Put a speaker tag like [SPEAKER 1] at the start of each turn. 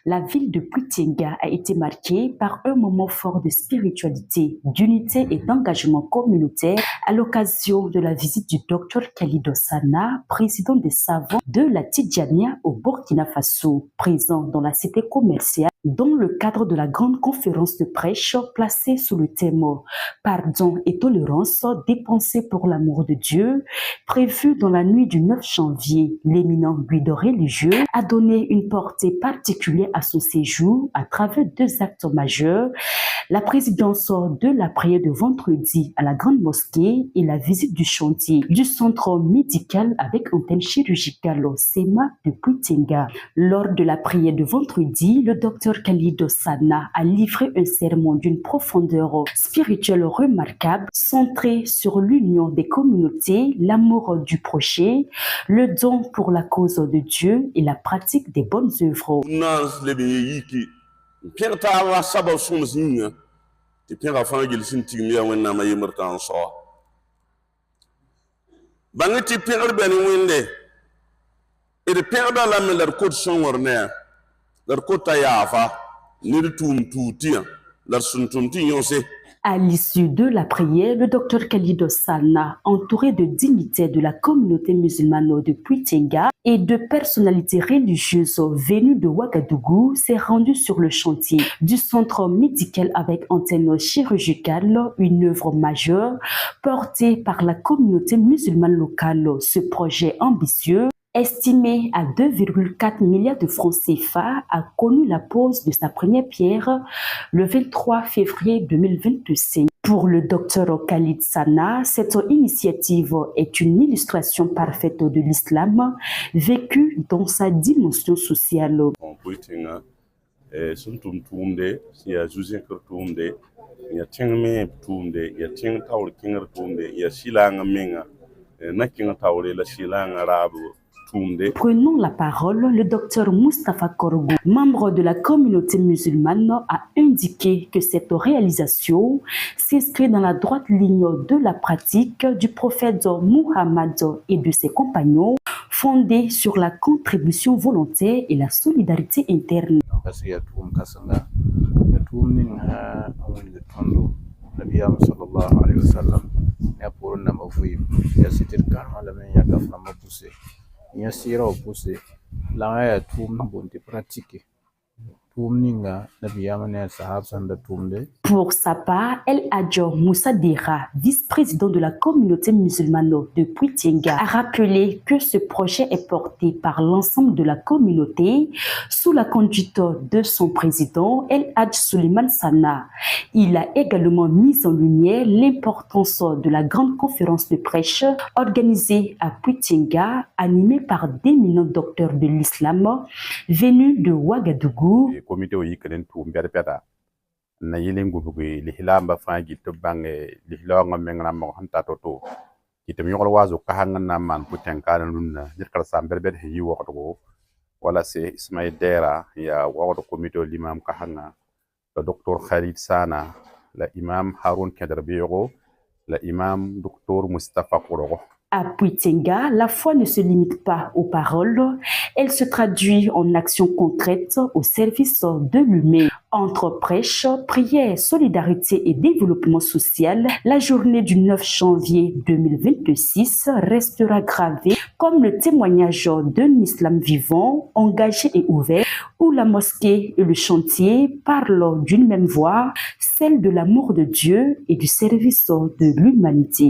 [SPEAKER 1] La ville de Puitenga a été marquée par un moment fort de spiritualité, d'unité et d'engagement communautaire à l'occasion de la visite du Dr Khalid Sana, président des savants de la Tidjania au Burkina Faso, présent dans la cité commerciale dans le cadre de la grande conférence de prêche placée sous le thème « Pardon et tolérance, dépensés pour l'amour de Dieu », prévue dans la nuit du 9 janvier. L'éminent guide religieux a donné une portée particulière à son séjour à travers deux actes majeurs, la présidence de la prière de vendredi à la grande mosquée et la visite du chantier du centre médical avec antenne chirurgicale au SEMA de Puitenga. Lors de la prière de vendredi, le docteur Khalid Sana a livré un sermon d'une profondeur spirituelle remarquable, centré sur l'union des communautés, l'amour du prochain, le don pour la cause de Dieu et la pratique des bonnes œuvres. À l'issue de la prière, le docteur Khalid Sana, entouré de dignitaires de la communauté musulmane de Puitenga et de personnalités religieuses venues de Ouagadougou, s'est rendu sur le chantier du centre médical avec antenne chirurgicale, une œuvre majeure portée par la communauté musulmane locale. Ce projet ambitieux, estimé à 2,4 milliards de francs CFA, a connu la pose de sa première pierre le 23 février 2025. Pour le docteur Khalid Sana, cette initiative est une illustration parfaite de l'islam vécu dans sa dimension sociale. Prenons la parole, le docteur Moustapha Korgo, membre de la communauté musulmane, a indiqué que cette réalisation s'inscrit dans la droite ligne de la pratique du prophète Muhammad et de ses compagnons, fondée sur la contribution volontaire et la solidarité interne. Pour sa part, El Hadjo Moussa Dira, vice-président de la communauté musulmane de Puitenga, a rappelé que ce projet est porté par l'ensemble de la communauté sous la conduite de son président, El Hadj Suleiman Sana. Il a également mis en lumière l'importance de la grande conférence de prêche organisée à Puitenga, animée par d'éminents docteurs de l'islam venus de Ouagadougou.
[SPEAKER 2] Na yelen gubugi lihlamba fangi to bange lihlonga mengra mo hanta toto kitem yoro wazo kahanga na man Puitenga nunna jirkal samberbet hi waqto wala se Ismaïl Dera ya waqto comité l'imam kahanga le docteur Khalid Sana la imam Haroun Kaderbiro la imam docteur Moustapha Korogo.
[SPEAKER 1] À Puitenga, la foi ne se limite pas aux paroles, elle se traduit en actions concrètes au service de l'humain. Entre prêche, prière, solidarité et développement social, la journée du 9 janvier 2026 restera gravée comme le témoignage d'un islam vivant, engagé et ouvert, où la mosquée et le chantier parlent d'une même voix, celle de l'amour de Dieu et du service de l'humanité.